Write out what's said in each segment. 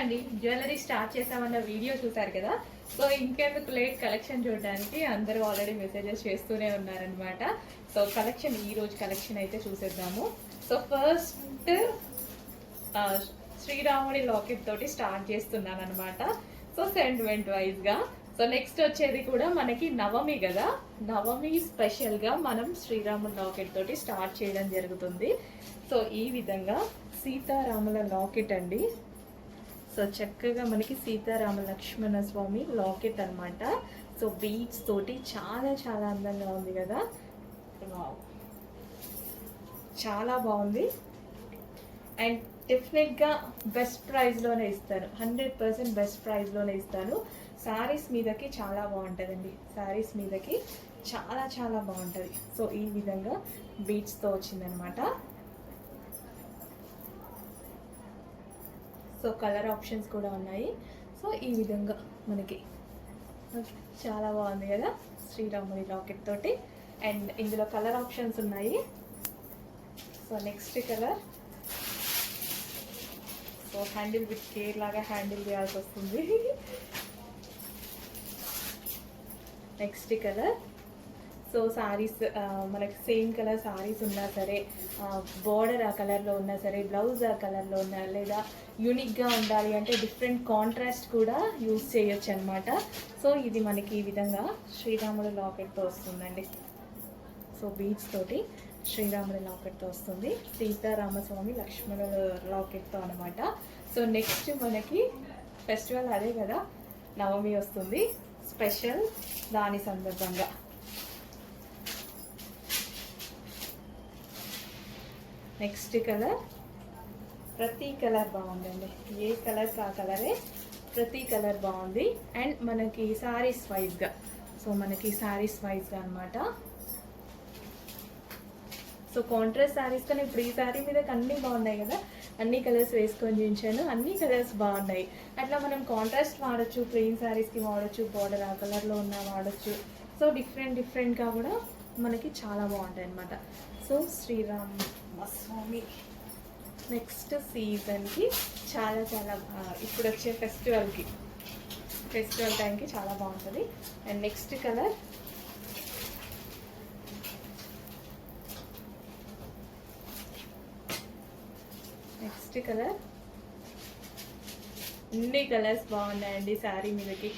అండి jewellery start చేసామన్న video చూసారు కదా. సో ఇంకెందుకు లేట్ కలెక్షన్ చూడడానికి అందరూ ఆల్రెడీ మెసేజెస్ చేస్తూనే ఉన్నారనమాట. సో కలెక్షన్ ఈ రోజు కలెక్షన్ అయితే చూసేద్దాము. సో ఫస్ట్ శ్రీరాముడి లాకెట్ తోటి స్టార్ట్ చేస్తున్నాను అనమాట. సో సెంటిమెంట్ వైజ్గా. సో నెక్స్ట్ వచ్చేది కూడా మనకి నవమి కదా, నవమి స్పెషల్గా మనం శ్రీరాముడి లాకెట్ తోటి స్టార్ట్ చేయడం జరుగుతుంది. సో ఈ విధంగా సీతారాముల లాకెట్ అండి. సో చక్కగా మనకి సీతారామ లక్ష్మణ స్వామి లాకెట్ అనమాట. సో బీడ్స్ తోటి చాలా చాలా అందంగా ఉంది కదా, చాలా బాగుంది. అండ్ డెఫినెట్గా బెస్ట్ ప్రైస్లోనే ఇస్తాను, 100% బెస్ట్ ప్రైస్లోనే ఇస్తాను. శారీస్ మీదకి చాలా బాగుంటుందండి, శారీస్ మీదకి చాలా చాలా బాగుంటుంది. సో ఈ విధంగా బీడ్స్తో వచ్చిందనమాట. సో కలర్ ఆప్షన్స్ కూడా ఉన్నాయి. సో ఈ విధంగా మనకి చాలా బాగుంది కదా శ్రీరాముడి లాకెట్ తోటి. అండ్ ఇందులో కలర్ ఆప్షన్స్ ఉన్నాయి. So next colour, so handle with care లాగా హ్యాండిల్ చేయాల్సి వస్తుంది. నెక్స్ట్ కలర్, సో సారీస్ మనకి సేమ్ కలర్ సారీస్ ఉన్నా సరే, బార్డర్ ఆ కలర్లో ఉన్నా సరే, బ్లౌజ్ ఆ కలర్లో ఉన్నా, లేదా యూనిక్గా ఉండాలి అంటే డిఫరెంట్ కాంట్రాస్ట్ కూడా యూజ్ చేయొచ్చు అనమాట. సో ఇది మనకి ఈ విధంగా శ్రీరాముడి లాకెట్తో వస్తుందండి. సో బీడ్స్ తోటి శ్రీరాముడి లాకెట్తో వస్తుంది, సీతారామస్వామి లక్ష్మణుల లాకెట్తో అనమాట. సో నెక్స్ట్ మనకి ఫెస్టివల్ అదే కదా, నవమి వస్తుంది స్పెషల్, దాని సందర్భంగా నెక్స్ట్ కలర్. ప్రతి కలర్ బాగుందండి, ఏ కలర్ ఆ కలరే, ప్రతి కలర్ బాగుంది. అండ్ మనకి శారీస్ వైజ్గా, సో మనకి శారీస్ వైజ్గా అనమాట. సో కాంట్రాస్ట్ శారీస్ కానీ ఇప్పుడు ఈ శారీ మీద అన్నీ బాగున్నాయి కదా, అన్ని కలర్స్ వేసుకొని చూపించాను, అన్ని కలర్స్ బాగున్నాయి. అట్లా మనం కాంట్రాస్ట్ వాడచ్చు, ప్లెయిన్ శారీస్కి వాడచ్చు, బార్డర్ ఆ కలర్లో ఉన్న వాడచ్చు. సో డిఫరెంట్గా కూడా మనకి చాలా బాగుంటాయి అనమాట. సో శ్రీరామ స్వామి నెక్స్ట్ సీజన్కి చాలా చాలా ఇప్పుడు వచ్చే ఫెస్టివల్ టైంకి చాలా బాగుంటుంది. అండ్ నెక్స్ట్ కలర్, అన్ని కలర్స్ బాగున్నాయండి శారీ మీదకి,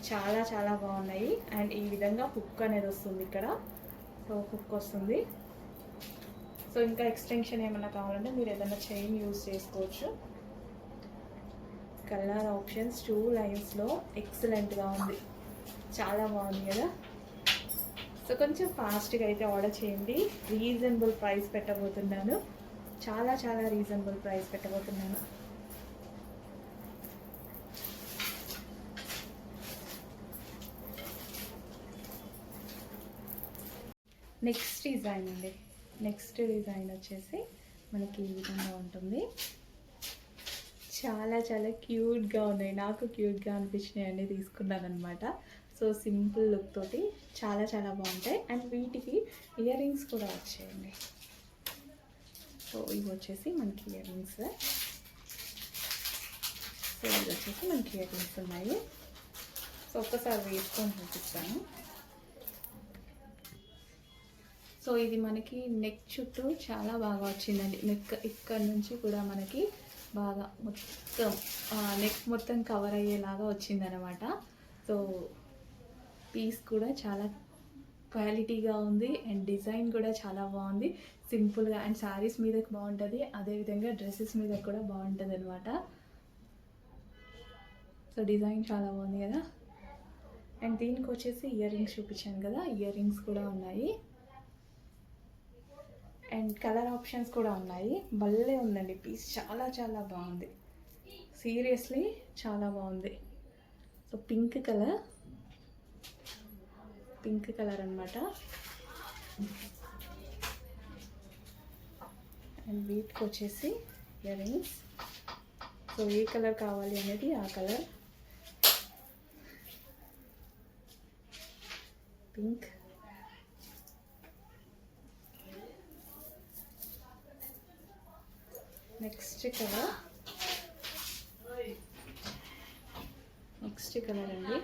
చాలా చాలా బాగున్నాయి. అండ్ ఈ విధంగా హుక్ అనేది వస్తుంది ఇక్కడ, సో హుక్ వస్తుంది. సో ఇంకా ఎక్స్టెన్షన్ ఏమైనా కావాలంటే మీరు ఏదైనా చైన్ యూజ్ చేసుకోవచ్చు. కలర్ ఆప్షన్స్ 2 లైన్స్లో ఎక్సలెంట్గా ఉంది, చాలా బాగుంది కదా. సో కొంచెం ఫాస్ట్గా అయితే ఆర్డర్ చేయండి. రీజనబుల్ ప్రైస్ పెట్టబోతున్నాను, చాలా చాలా రీజనబుల్ ప్రైస్ పెట్టబోతున్నాను. నెక్స్ట్ డిజైన్ అండి, నెక్స్ట్ డిజైన్ వచ్చేసి మనకి ఈ విధంగా ఉంటుంది. చాలా చాలా క్యూట్గా ఉన్నాయి, నాకు క్యూట్గా అనిపించినాయి అండి, తీసుకున్నాను అనమాట. సో సింపుల్ లుక్ తోటి చాలా చాలా బాగుంటాయి. అండ్ వీటికి ఇయర్ రింగ్స్ కూడా వచ్చాయండి. సో ఇవి వచ్చేసి మనకి ఇయర్ రింగ్స్, సో ఇది వచ్చేసి మనకి ఇయర్ రింగ్స్ ఉన్నాయి. సో ఒక్కసారి వేసుకొని చూపిస్తాను. సో ఇది మనకి నెక్ చుట్టూ చాలా బాగా వచ్చిందండి. నెక్ ఇక్కడ నుంచి కూడా మనకి బాగా మొత్తం నెక్ మొత్తం కవర్ అయ్యేలాగా వచ్చిందనమాట. సో పీస్ కూడా చాలా క్వాలిటీగా ఉంది అండ్ డిజైన్ కూడా చాలా బాగుంది, సింపుల్గా. అండ్ శారీస్ మీదకి బాగుంటుంది, అదేవిధంగా డ్రెస్సెస్ మీద కూడా బాగుంటుంది అనమాట. సో డిజైన్ చాలా బాగుంది కదా. అండ్ దీనికి వచ్చేసి ఇయర్ రింగ్స్ చూపించాను కదా, ఇయర్ రింగ్స్ కూడా ఉన్నాయి. అండ్ కలర్ ఆప్షన్స్ కూడా ఉన్నాయి. భలే ఉందండి పీస్, చాలా చాలా బాగుంది, సీరియస్లీ చాలా బాగుంది. సో పింక్ కలర్ అనమాట. అండ్ వీటికి వచ్చేసి ఇయర్ రింగ్స్. సో ఏ కలర్ కావాలి అనేది ఆ colour, pink. Next colour next colour అండి.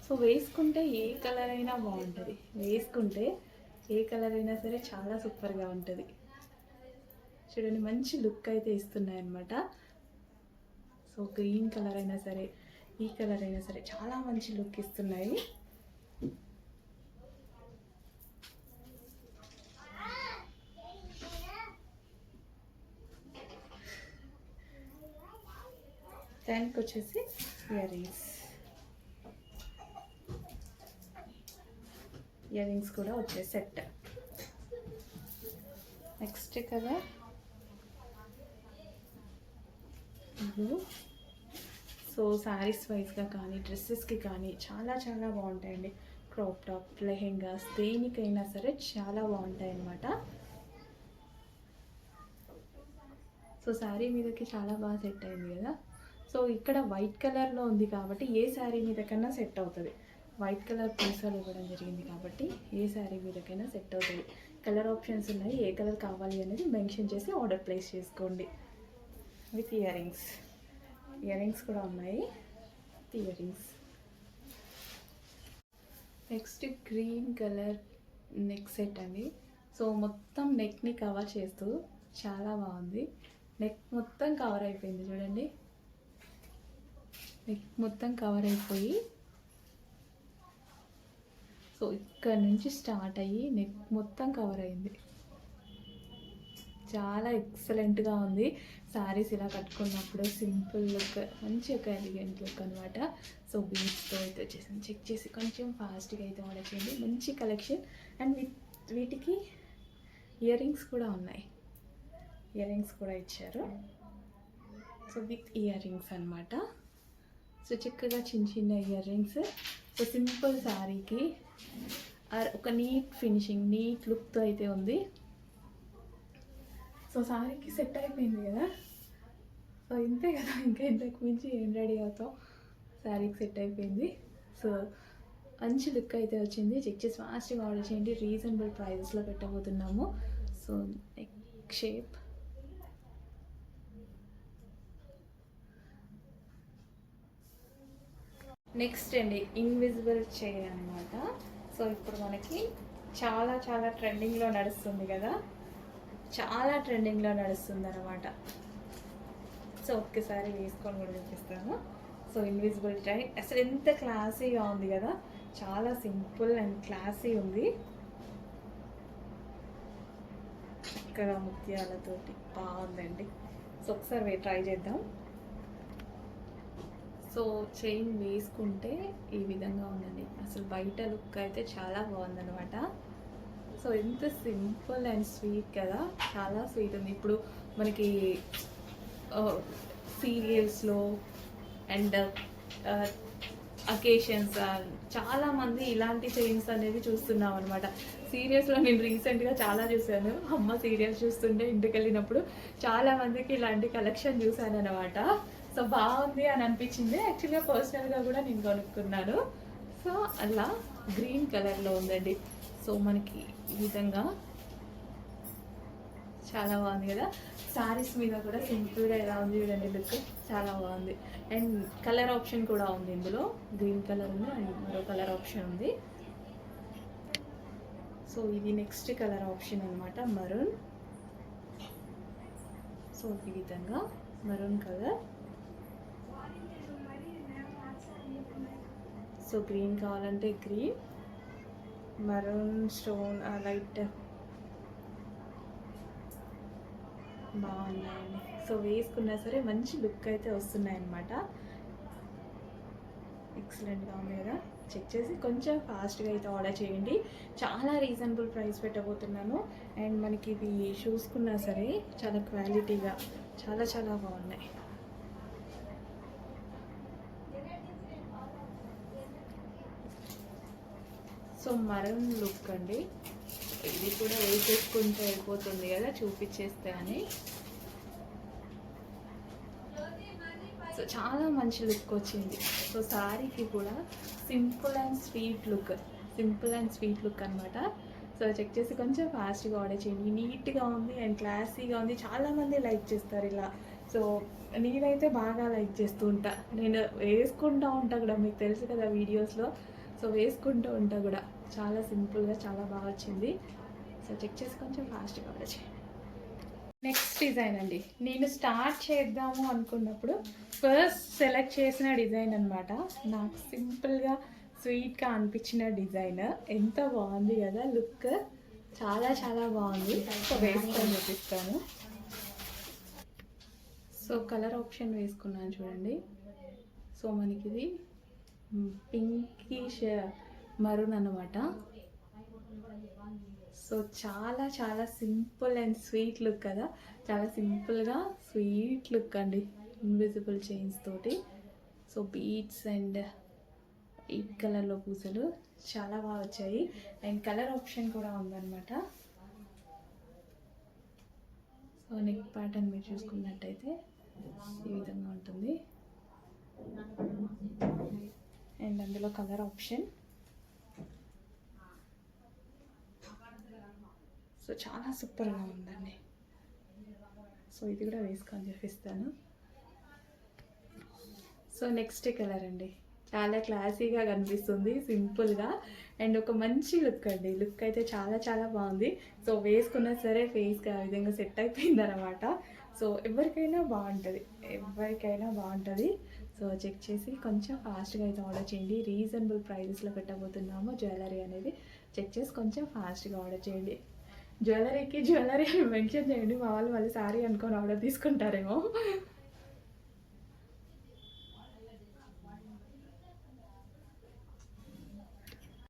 సో వేసుకుంటే ఏ కలర్ అయినా బాగుంటుంది, వేసుకుంటే ఏ కలర్ అయినా సరే చాలా సూపర్గా ఉంటుంది. చూడండి మంచి లుక్ అయితే ఇస్తున్నాయి అన్నమాట. సో గ్రీన్ కలర్ అయినా సరే, ఈ కలర్ అయినా సరే చాలా మంచి లుక్ ఇస్తున్నాయి. దానికి వచ్చేసి ఇయర్ రింగ్స్ కూడా వచ్చే set. Next colour blue. So saris వైజ్గా కానీ డ్రెస్సెస్కి కానీ చాలా చాలా బాగుంటాయండి. క్రాప్ టాప్, లెహెంగాస్, దేనికైనా సరే చాలా బాగుంటాయి అన్నమాట. సో శారీ మీదకి చాలా బాగా సెట్ అయింది కదా. సో ఇక్కడ వైట్ కలర్లో ఉంది కాబట్టి ఏ శారీ మీదకైనా సెట్ అవుతుంది. వైట్ కలర్ పూసలు ఇవ్వడం జరిగింది కాబట్టి ఏ శారీ మీదకైనా సెట్ అవుతుంది. కలర్ ఆప్షన్స్ ఉన్నాయి, ఏ కలర్ కావాలి అనేది మెన్షన్ చేసి ఆర్డర్ ప్లేస్ చేసుకోండి. విత్ ఇయర్ రింగ్స్ కూడా ఉన్నాయి. Ear rings. Next green colour neck set అండి. సో మొత్తం నెక్ని కవర్ చేస్తూ చాలా బాగుంది. నెక్ మొత్తం కవర్ అయిపోయింది చూడండి. నెక్ మొత్తం కవర్ అయిపోయి సో ఇక్కడ నుంచి స్టార్ట్ అయ్యి నెక్ మొత్తం కవర్ అయింది. చాలా ఎక్సలెంట్గా ఉంది. శారీస్ ఇలా కట్టుకున్నప్పుడు సింపుల్ లుక్, మంచి ఒక ఎలిగెంట్ లుక్ అనమాట. సో బీడ్స్తో అయితే వచ్చేసింది. చెక్ చేసి కొంచెం ఫాస్ట్గా అయితే ఆర్డర్ చేయండి. మంచి కలెక్షన్. అండ్ వీటికి ఇయర్ రింగ్స్ కూడా ఉన్నాయి. ఇయర్ రింగ్స్ కూడా ఇచ్చారు. సో విత్ ఇయర్ రింగ్స్ అనమాట. సో చక్కగా చిన్న చిన్న ఇయర్ రింగ్స్. సో సింపుల్ శారీకి ఒక నీట్ ఫినిషింగ్, నీట్ లుక్తో అయితే ఉంది. సో శారీకి సెట్ అయిపోయింది కదా. సో ఇంతే కదా, ఇంకా ఇంతకు మించి ఏం రెడీ అవుతాం. శారీకి సెట్ అయిపోయింది. సో మంచి లుక్ అయితే వచ్చింది. చెక్ చేసి ఫాస్ట్గా ఆర్డర్ చేయండి. రీజనబుల్ ప్రైజెస్లో పెట్టబోతున్నాము. సో నెక్ షేప్, నెక్స్ట్ అండి ఇన్విజిబుల్ చైర్ అనమాట. సో ఇప్పుడు మనకి చాలా చాలా ట్రెండింగ్లో నడుస్తుంది కదా, చాలా ట్రెండింగ్లో నడుస్తుంది అనమాట. సో ఒక్కసారి వేసుకొని కూడా చూపిస్తాను. సో ఇన్విజిబుల్ చైర్ అసలు ఎంత క్లాసీగా ఉంది కదా, చాలా సింపుల్ అండ్ క్లాసీ ఉంది. ఇక్కడ ముత్యాలతోటి బాగుందండి. సో ఒకసారి ట్రై చేద్దాం. సో చైన్ వేసుకుంటే ఈ విధంగా ఉందండి. అసలు బయట లుక్ అయితే చాలా బాగుందనమాట. సో ఎంత సింపుల్ అండ్ స్వీట్ కదా, చాలా స్వీట్ ఉంది. ఇప్పుడు మనకి సీరియల్స్లో అండ్ అకేషన్స్ చాలామంది ఇలాంటి చైన్స్ అనేది చూస్తున్నాం అనమాట. సీరియల్స్లో నేను రీసెంట్గా చాలా చూశాను. అమ్మ సీరియల్స్ చూస్తుంటే ఇంటికి వెళ్ళినప్పుడు చాలామందికి ఇలాంటి కలెక్షన్ చూశాను అనమాట. సో బాగుంది అని అనిపించింది. యాక్చువల్గా పర్సనల్గా కూడా నేను కొనుక్కున్నాను. సో అలా గ్రీన్ కలర్లో ఉందండి. సో మనకి ఈ విధంగా చాలా బాగుంది కదా. శారీస్ మీద కూడా సింపుల్గా ఎలా ఉంది చూడండి, లుక్ చాలా బాగుంది. అండ్ కలర్ ఆప్షన్ కూడా ఉంది ఇందులో. గ్రీన్ కలర్ ఉంది అండ్ మరో కలర్ ఆప్షన్ ఉంది. సో ఇది నెక్స్ట్ కలర్ ఆప్షన్ అనమాట, మరూన్. సో ఈ విధంగా మరూన్ కలర్. సో గ్రీన్ కావాలంటే గ్రీన్, మరూన్ స్టోన్ లైట్ బాగున్నాయండి. సో వేసుకున్నా సరే మంచి లుక్ అయితే వస్తున్నాయి అన్నమాట. ఎక్సలెంట్గా ఉంది కదా. చెక్ చేసి కొంచెం ఫాస్ట్గా అయితే ఆర్డర్ చేయండి. చాలా రీజనబుల్ ప్రైస్ పెట్టబోతున్నాను. అండ్ మనకి ఇవి చూసుకున్నా సరే చాలా క్వాలిటీగా చాలా చాలా బాగున్నాయి. సో మరూన్ లుక్ అండి. ఇది కూడా వేసేసుకుంటే అయిపోతుంది కదా, చూపించేస్తే అని. సో చాలా మంచి లుక్ వచ్చింది. సో శారీకి కూడా సింపుల్ అండ్ స్వీట్ లుక్ అనమాట. సో చెక్ చేసి కొంచెం ఫాస్ట్గా ఆర్డర్ చేయండి. నీట్గా ఉంది అండ్ క్లాసీగా ఉంది. చాలామంది లైక్ చేస్తారు ఇలా సో నేనైతే బాగా లైక్ చేస్తూ ఉంటా, నేను వేసుకుంటూ ఉంటా కూడా, మీకు తెలుసు కదా వీడియోస్లో. సో వేసుకుంటూ ఉంటా కూడా. చాలా సింపుల్గా చాలా బాగా వచ్చింది. సో చెక్ చేసి కొంచెం ఫాస్ట్గా ఆర్డర్ చేయండి. నెక్స్ట్ డిజైన్ అండి, నేను స్టార్ట్ చేద్దాము అనుకున్నప్పుడు ఫస్ట్ సెలెక్ట్ చేసిన డిజైన్ అనమాట. నాకు సింపుల్గా స్వీట్గా అనిపించిన డిజైన్. ఎంత బాగుంది కదా లుక్, చాలా చాలా బాగుంది. సో వేసుకొని చూపిస్తాను. సో కలర్ ఆప్షన్ వేసుకున్నాను చూడండి. సో మనకి ఇది పింకిష్ మరూన్ అనమాట. సో చాలా చాలా సింపుల్ అండ్ స్వీట్ లుక్ కదా, చాలా సింపుల్గా స్వీట్ లుక్ అండి, ఇన్విజిబుల్ చైన్స్ తోటి. సో బీడ్స్ అండ్ ఎయిట్ కలర్లో పూసలు చాలా బాగా వచ్చాయి. అండ్ కలర్ ఆప్షన్ కూడా ఉందన్నమాట. సో నెక్ ప్యాటర్న్ మీరు చూసుకున్నట్టయితే ఈ విధంగా ఉంటుంది. అండ్ అందులో కలర్ ఆప్షన్. సో చాలా సూపర్గా ఉందండి. సో ఇది కూడా వేసుకొని చూపిస్తాను. సో నెక్స్ట్ కలర్ అండి, చాలా క్లాసీగా కనిపిస్తుంది, సింపుల్గా అండ్ ఒక మంచి లుక్ అండి. లుక్ అయితే చాలా చాలా బాగుంది. సో వేసుకున్నా సరే ఫేస్కి ఆ విధంగా సెట్ అయిపోయింది అనమాట. సో ఎవరికైనా బాగుంటుంది, ఎవరికైనా బాగుంటుంది. సో చెక్ చేసి కొంచెం ఫాస్ట్గా అయితే ఆర్డర్ చేయండి. రీజనబుల్ ప్రైజెస్లో పెట్టబోతున్నాము జ్యువెలరీ అనేది. చెక్ చేసి కొంచెం ఫాస్ట్గా ఆర్డర్ చేయండి. జ్యువెలరీ మెన్షన్ చేయండి, మా వాళ్ళు మళ్ళీ సారీ అనుకొని ఆర్డర్ తీసుకుంటారేమో.